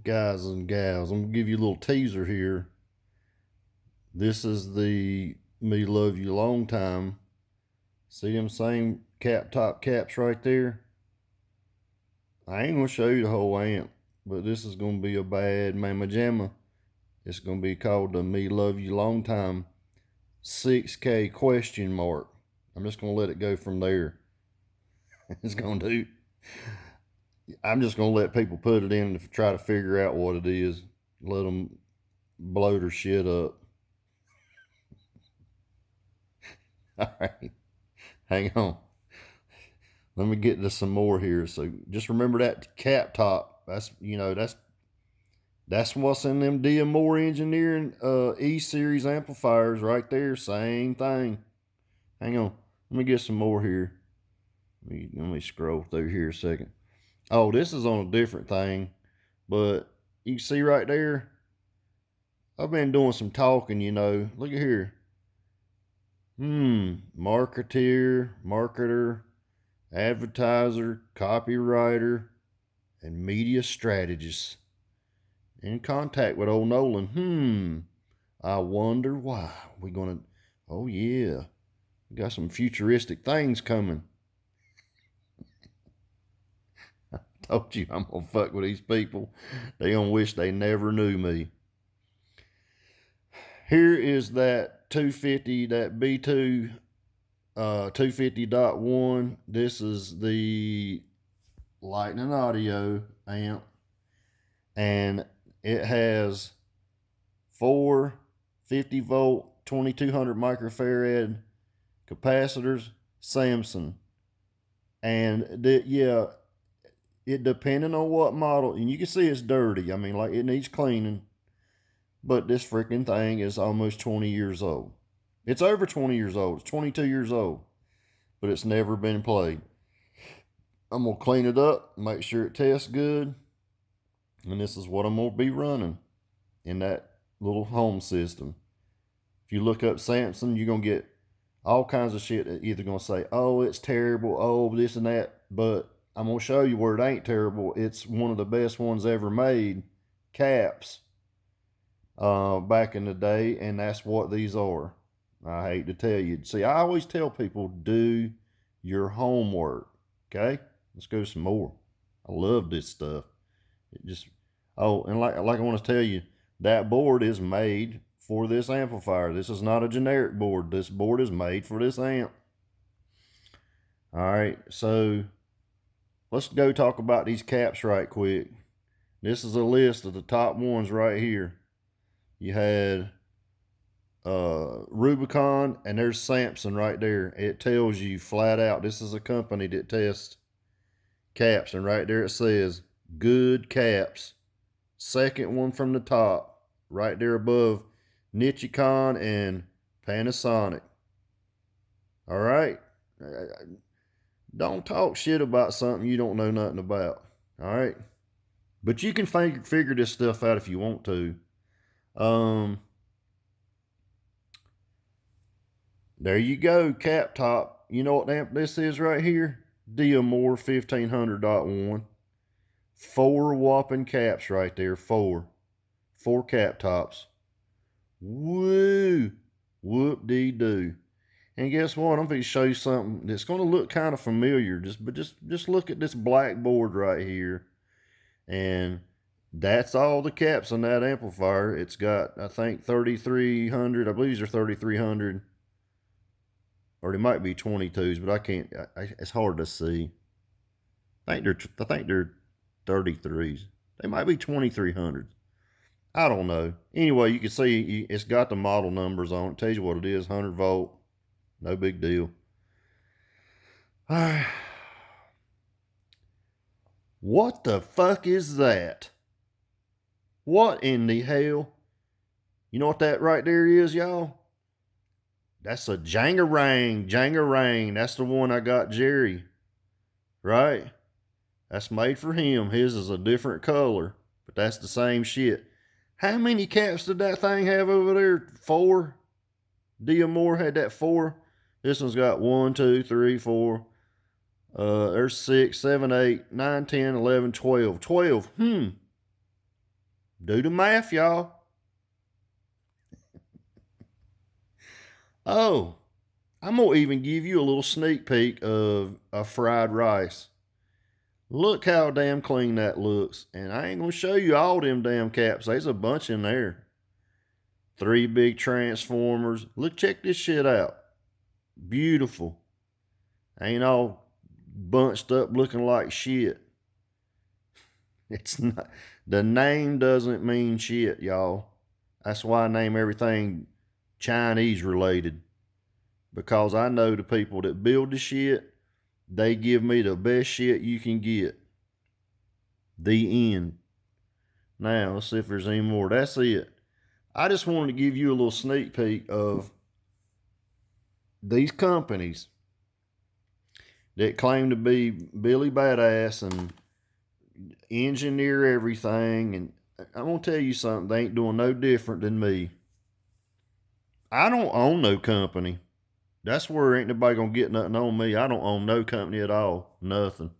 Guys and gals, I'm gonna give you a little teaser here. This is the Me Love You Long Time. See them same cap top caps right there? I ain't gonna show you the whole amp, but this is gonna be a bad mamma jamma. It's gonna be called the Me Love You Long Time 6K question mark. I'm just gonna let it go from there. It's gonna do. I'm just gonna let people put it in to try to figure out what it is. Let them blow their shit up. All right, hang on. Let me get to some more here. So just remember that cap top. That's what's in them Moore Engineering E series amplifiers right there. Same thing. Hang on. Let me get some more here. Let me scroll through here a second. Oh, this is on a different thing, but you can see right there. I've been doing some talking. Look at here. Marketer, advertiser, copywriter, and media strategist. In contact with old Nolan. I wonder why. Oh yeah, we got some futuristic things coming. Told you I'm gonna fuck with these people. They gonna wish they never knew me. Here is that 250, that B2 250.1. This is the Lightning Audio amp, and it has four 50-volt 2200 microfarad capacitors, Samson. And it depending on what model, and you can see it's dirty. I mean, like, it needs cleaning, but this freaking thing is almost 20 years old. It's over 20 years old. It's 22 years old, but it's never been played. I'm gonna clean it up, make sure it tests good, and this is what I'm gonna be running in that little home system. If you look up Samson, you're gonna get all kinds of shit that either gonna say, "Oh, it's terrible," "Oh, this and that," but I'm gonna show you where it ain't terrible. It's one of the best ones ever made, caps, back in the day, and that's what these are. I hate to tell you. See, I always tell people, do your homework. Okay, let's go some more. I love this stuff. It just and like I want to tell you, that board is made for this amplifier. This is not a generic board. This board is made for this amp. All right, so let's go talk about these caps right quick. This is a list of the top ones right here. You had Rubicon, and there's Samson right there. It tells you flat out this is a company that tests caps, and right there it says good caps. Second one from the top, right there above Nichicon and Panasonic. All right, don't talk shit about something you don't know nothing about. All right, but you can figure this stuff out if you want to. There you go, cap top. You know what amp this is right here? Moore 1500.1. Four whopping caps right there. Four cap tops. Woo! Whoop-dee-doo. And guess what? I'm going to show you something that's going to look kind of familiar. Just look at this black board right here. And that's all the caps on that amplifier. It's got, I think, 3300. I believe these are 3300. Or they might be 22s, but I can't. It's hard to see. I think they're 33s. They might be 2300s. I don't know. Anyway, you can see it's got the model numbers on it. Tells you what it is. 100-volt. No big deal. What the fuck is that? What in the hell? You know what that right there is, y'all? That's a Jangarang. That's the one I got Jerry. Right? That's made for him. His is a different color, but that's the same shit. How many caps did that thing have over there? 4? Moore had that 4. This one's got 1, 2, 3, 4. There's 6, 7, 8, 9, 10, 11, 12. 12. Do the math, y'all. Oh, I'm going to even give you a little sneak peek of a fried rice. Look how damn clean that looks. And I ain't going to show you all them damn caps. There's a bunch in there. 3 big transformers. Look, check this shit out. Beautiful. Ain't all bunched up looking like shit. It's not. The name doesn't mean shit, y'all. That's why I name everything Chinese related. Because I know the people that build the shit, they give me the best shit you can get. The end. Now, let's see if there's any more. That's it. I just wanted to give you a little sneak peek of these companies that claim to be Billy Badass and engineer everything. And I'm going to tell you something. They ain't doing no different than me. I don't own no company. That's where ain't nobody going to get nothing on me. I don't own no company at all. Nothing.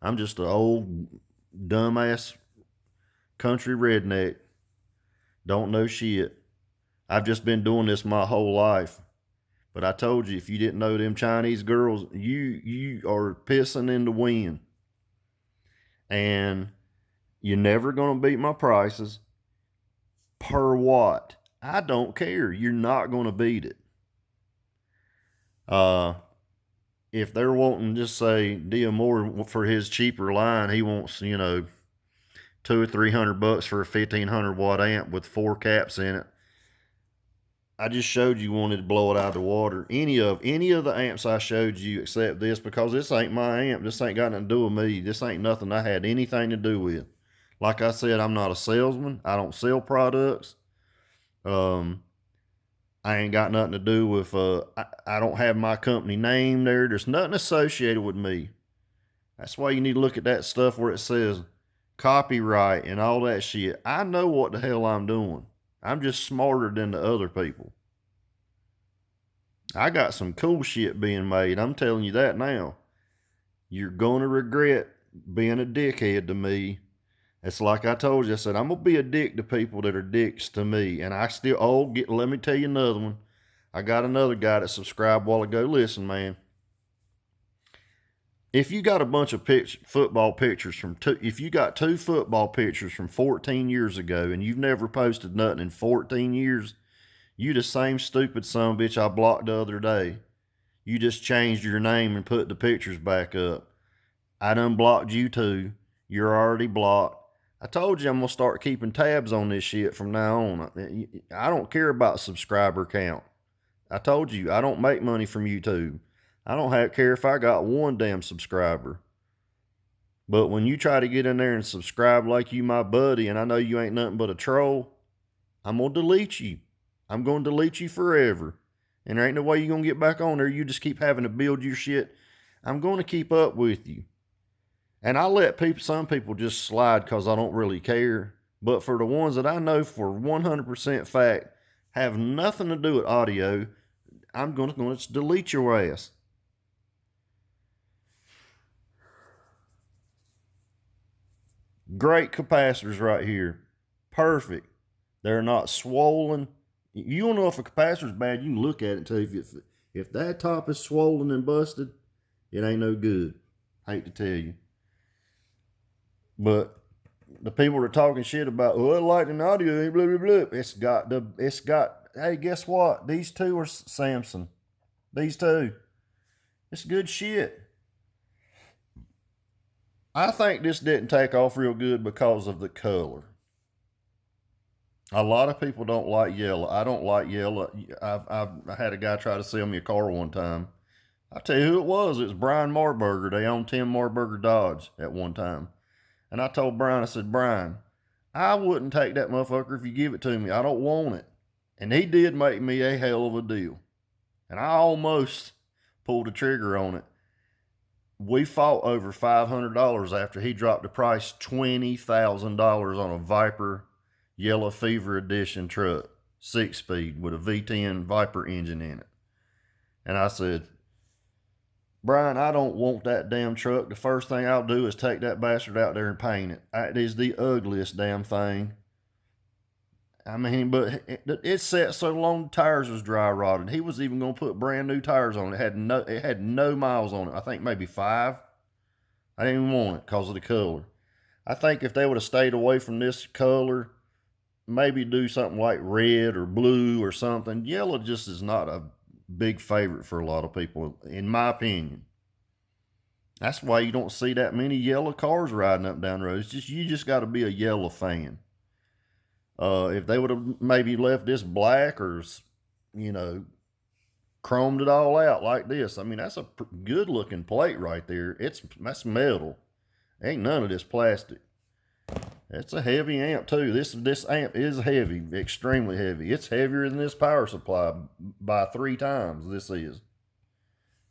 I'm just an old, dumbass country redneck. Don't know shit. I've just been doing this my whole life. But I told you, if you didn't know them Chinese girls, you are pissing in the wind. And you're never going to beat my prices per watt. I don't care. You're not going to beat it. If they're wanting, just say deal more for his cheaper line, he wants, $200 or $300 for a 1500 watt amp with 4 caps in it. I just showed you wanted to blow it out of the water. Any of the amps I showed you except this, because this ain't my amp. This ain't got nothing to do with me. This ain't nothing I had anything to do with. Like I said, I'm not a salesman. I don't sell products. I ain't got nothing to do with, I don't have my company name there. There's nothing associated with me. That's why you need to look at that stuff where it says copyright and all that shit. I know what the hell I'm doing. I'm just smarter than the other people. I got some cool shit being made. I'm telling you that now. You're going to regret being a dickhead to me. It's like I told you. I said, I'm going to be a dick to people that are dicks to me. And I still, let me tell you another one. I got another guy that subscribed a while ago. Listen, man. If you got a bunch of football pictures if you got 2 football pictures from 14 years ago and you've never posted nothing in 14 years, you the same stupid son of a bitch I blocked the other day. You just changed your name and put the pictures back up. I done blocked you too. You're already blocked. I told you I'm going to start keeping tabs on this shit from now on. I don't care about subscriber count. I told you, I don't make money from YouTube. I don't care if I got 1 damn subscriber. But when you try to get in there and subscribe like you my buddy, and I know you ain't nothing but a troll, I'm going to delete you. I'm going to delete you forever. And there ain't no way you're going to get back on there. You just keep having to build your shit. I'm going to keep up with you. And I let some people just slide because I don't really care. But for the ones that I know for 100% fact have nothing to do with audio, I'm going to delete your ass. Great capacitors right here. Perfect. They're not swollen. You don't know if a capacitor's bad. You can look at it and tell you if that top is swollen and busted, it ain't no good. Hate to tell you. But the people that are talking shit about, Lightning Audio, blah, blah, blah. It's got, hey, guess what? These 2 are Samson. These 2. It's good shit. I think this didn't take off real good because of the color. A lot of people don't like yellow. I don't like yellow. I had a guy try to sell me a car one time. I'll tell you who it was. It was Brian Marburger. They owned Tim Marburger Dodge at one time. And I told Brian, I said, Brian, I wouldn't take that motherfucker if you give it to me. I don't want it. And he did make me a hell of a deal. And I almost pulled the trigger on it. We fought over $500 after he dropped the price $20,000 on a Viper Yellow Fever Edition truck, 6-speed with a V10 Viper engine in it. And I said, Brian, I don't want that damn truck. The first thing I'll do is take that bastard out there and paint it. It is the ugliest damn thing. I mean, but it sat so long the tires was dry rotted. He was even gonna put brand new tires on it. It had no miles on it. I think maybe 5. I didn't even want it because of the color. I think if they would have stayed away from this color, maybe do something like red or blue or something. Yellow just is not a big favorite for a lot of people, in my opinion. That's why you don't see that many yellow cars riding up down the road. It's just you just got to be a yellow fan. If they would have maybe left this black or, you know, chromed it all out like this, I mean, that's a good looking plate right there. That's metal. Ain't none of this plastic. It's a heavy amp too. This amp is heavy, extremely heavy. It's heavier than this power supply by 3 times. This is.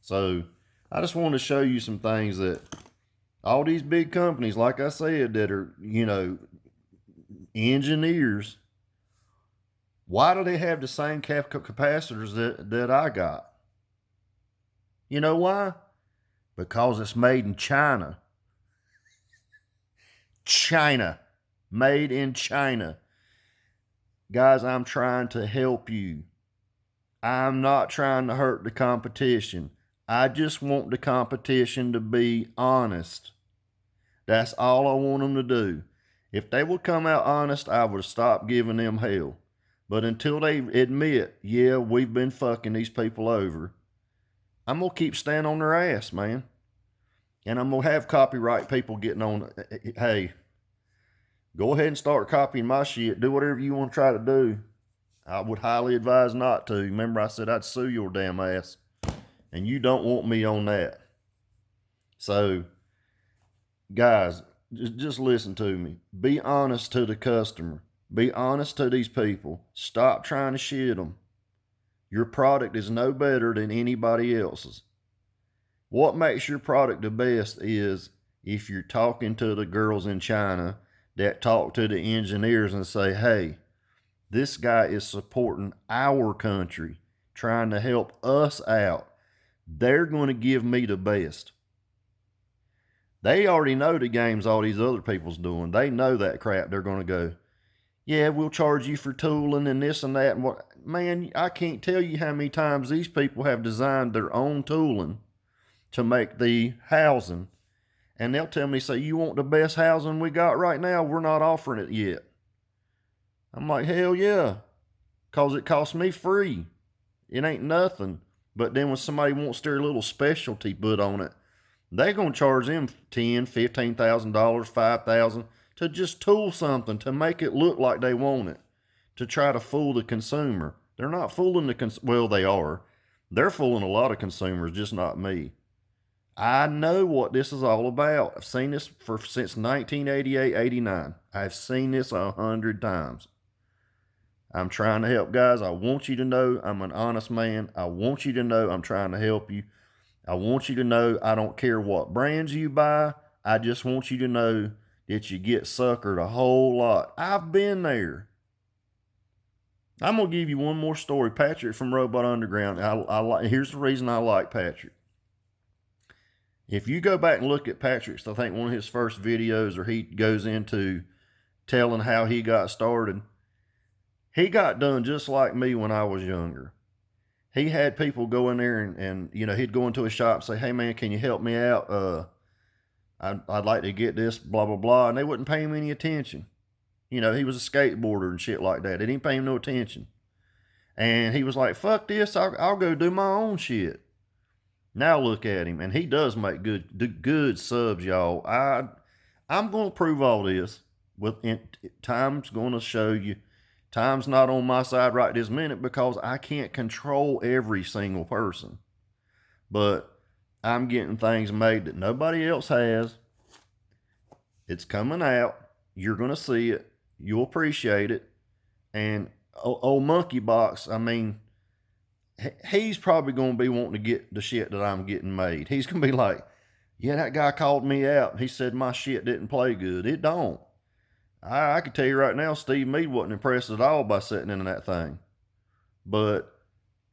So I just wanted to show you some things that all these big companies, like I said, that are, you know, engineers, why do they have the same capacitors that I got? You know why? Because it's made in China. China. Made in China. Guys, I'm trying to help you. I'm not trying to hurt the competition. I just want the competition to be honest. That's all I want them to do. If they would come out honest, I would stop giving them hell. But until they admit, yeah, we've been fucking these people over, I'm going to keep standing on their ass, man. And I'm going to have copyright people getting on, hey, go ahead and start copying my shit. Do whatever you want to try to do. I would highly advise not to. Remember, I said I'd sue your damn ass. And you don't want me on that. So, guys, just listen to me. Be honest to the customer. Be honest to these people. Stop trying to shit them. Your product is no better than anybody else's. What makes your product the best is if you're talking to the girls in China that talk to the engineers and say, hey, this guy is supporting our country, trying to help us out. They're going to give me the best. They already know the games all these other people's doing. They know that crap. They're going to go, yeah, we'll charge you for tooling and this and that. And what, man, I can't tell you how many times these people have designed their own tooling to make the housing. And they'll tell me, say, you want the best housing we got right now? We're not offering it yet. I'm like, hell yeah. Because it costs me free. It ain't nothing. But then when somebody wants their little specialty put on it, they're going to charge them $10,000, $15,000, $5,000 to just tool something to make it look like they want it, to try to fool the consumer. They're not fooling the well, they are. They're fooling a lot of consumers, just not me. I know what this is all about. I've seen this since 1988, 89. I've seen this 100 times. I'm trying to help, guys. I want you to know I'm an honest man. I want you to know I'm trying to help you. I want you to know I don't care what brands you buy. I just want you to know that you get suckered a whole lot. I've been there. I'm going to give you one more story. Patrick from Robot Underground. Here's the reason I like Patrick. If you go back and look at Patrick's, I think one of his first videos, or he goes into telling how he got started, he got done just like me when I was younger. He had people go in there and you know, he'd go into a shop and say, hey man, can you help me out? I'd like to get this, blah, blah, blah. And they wouldn't pay him any attention. You know, he was a skateboarder and shit like that. They didn't pay him no attention. And he was like, fuck this, I'll go do my own shit. Now look at him. And he does make good subs, y'all. I'm going to prove all this. Time's going to show you. Time's not on my side right this minute because I can't control every single person. But I'm getting things made that nobody else has. It's coming out. You're going to see it. You'll appreciate it. And old Monkey Box, I mean, he's probably going to be wanting to get the shit that I'm getting made. He's going to be like, yeah, that guy called me out. He said my shit didn't play good. It don't. I can tell you right now, Steve Mead wasn't impressed at all by sitting in that thing. But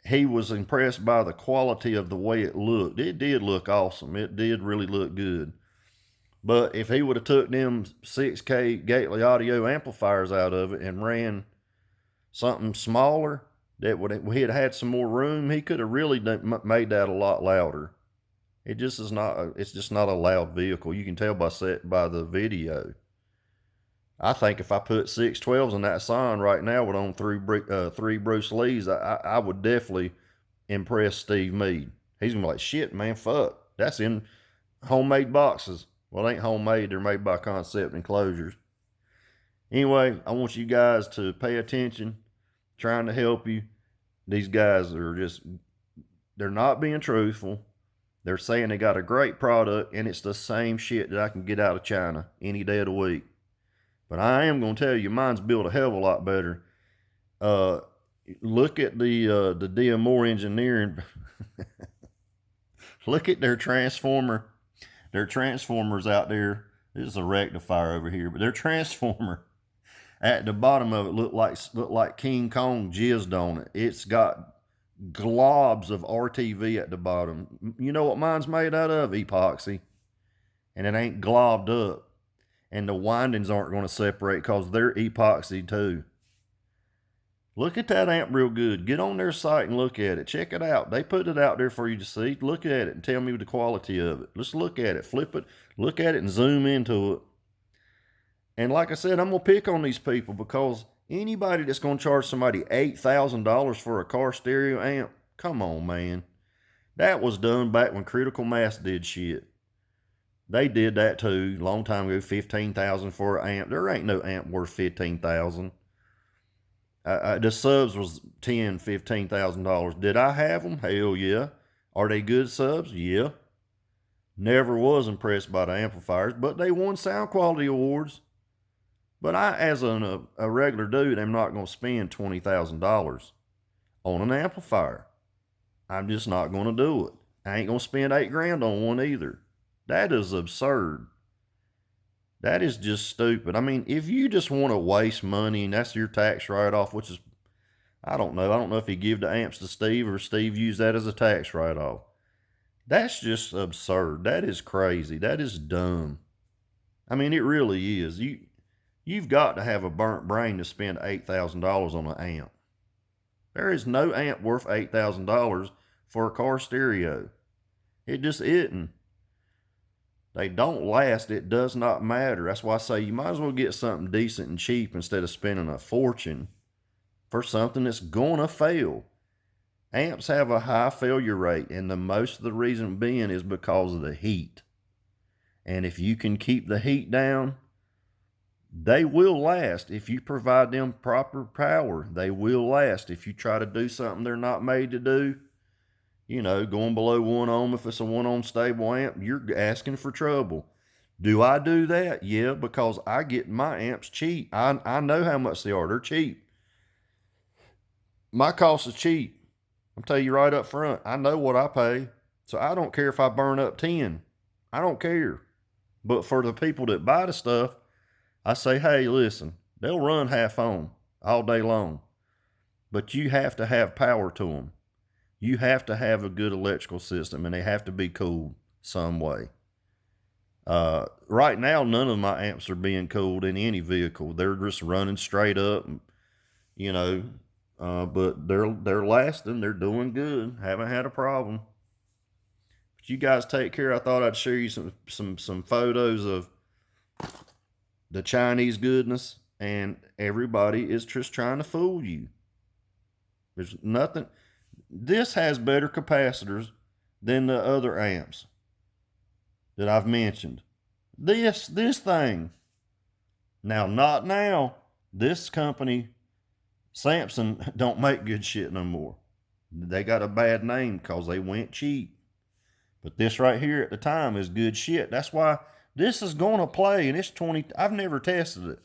he was impressed by the quality of the way it looked. It did look awesome. It did really look good. But if he would have took them 6K Gateway audio amplifiers out of it and ran something smaller that would we had had some more room, he could have really made that a lot louder. It just is not. It's just not a loud vehicle. You can tell by the video. I think if I put 612s in that sign right now with on three Bruce Lees, I would definitely impress Steve Meade. He's gonna be like, shit, man, fuck. That's in homemade boxes. Well, they ain't homemade. They're made by Concept Enclosures. Anyway, I want you guys to pay attention. Trying to help you. These guys are they're not being truthful. They're saying they got a great product and it's the same shit that I can get out of China any day of the week. But I am going to tell you, mine's built a hell of a lot better. Look at the D.M. Moore Engineering. Look at their transformer. Their transformers out there. This is a rectifier over here, but their transformer at the bottom of it looked like King Kong jizzed on it. It's got globs of RTV at the bottom. You know what mine's made out of? Epoxy. And it ain't globbed up. And the windings aren't going to separate because they're epoxy too. Look at that amp real good. Get on their site and look at it. Check it out. They put it out there for you to see. Look at it and tell me the quality of it. Let's look at it. Flip it. Look at it and zoom into it. And like I said, I'm going to pick on these people because anybody that's going to charge somebody $8,000 for a car stereo amp, come on, man. That was done back when Critical Mass did shit. They did that too, long time ago, $15,000 for an amp. There ain't no amp worth $15,000. The subs was $10,000, $15,000. Did I have them? Hell yeah. Are they good subs? Yeah. Never was impressed by the amplifiers, but they won sound quality awards. But I, as a regular dude, am not going to spend $20,000 on an amplifier. I'm just not going to do it. I ain't going to spend $8,000 on one either. That is absurd. That is just stupid. I mean, if you just want to waste money and that's your tax write-off, which is, I don't know. I don't know if he give the amps to Steve or Steve used that as a tax write-off. That's just absurd. That is crazy. That is dumb. I mean, it really is. You've got to have a burnt brain to spend $8,000 on an amp. There is no amp worth $8,000 for a car stereo. It just isn't. They don't last. It does not matter. That's why I say you might as well get something decent and cheap instead of spending a fortune for something that's going to fail. Amps have a high failure rate, and the most of the reason being is because of the heat. And if you can keep the heat down, they will last. If you provide them proper power, they will last. If you try to do something they're not made to do, you know, going below 1 ohm, if it's a 1 ohm stable amp, you're asking for trouble. Do I do that? Yeah, because I get my amps cheap. I know how much they are. They're cheap. My cost is cheap. I'm telling you right up front. I know what I pay. So I don't care if I burn up 10. I don't care. But for the people that buy the stuff, I say, hey, listen, they'll run half on all day long. But you have to have power to them. You have to have a good electrical system, and they have to be cooled some way. Right now, none of my amps are being cooled in any vehicle. They're just running straight up, you know. But they're lasting. They're doing good. Haven't had a problem. But you guys take care. I thought I'd show you some photos of the Chinese goodness, and everybody is just trying to fool you. There's nothing. This has better capacitors than the other amps that I've mentioned. This thing. Now, not now. This company, Samson, don't make good shit no more. They got a bad name because they went cheap. But this right here at the time is good shit. That's why this is going to play, and it's 20. I've never tested it.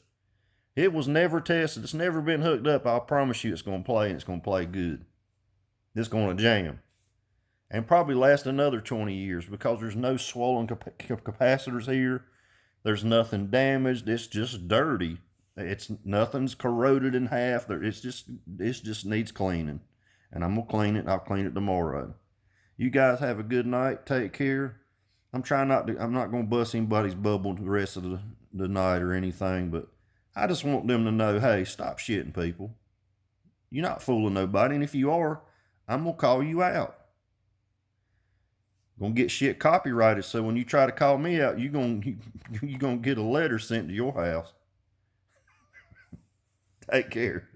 It was never tested. It's never been hooked up. I'll promise you it's going to play, and it's going to play good. It's going to jam and probably last another 20 years because there's no swollen capacitors here. There's nothing damaged. It's just dirty. Nothing's corroded in half. It just needs cleaning, and I'm going to clean it. I'll clean it tomorrow. You guys have a good night. Take care. I'm not going to bust anybody's bubble the rest of the night or anything, but I just want them to know, hey, stop shitting people. You're not fooling nobody. And if you are, I'm going to call you out. Gonna get shit copyrighted, so when you try to call me out, you're gonna get a letter sent to your house. Take care.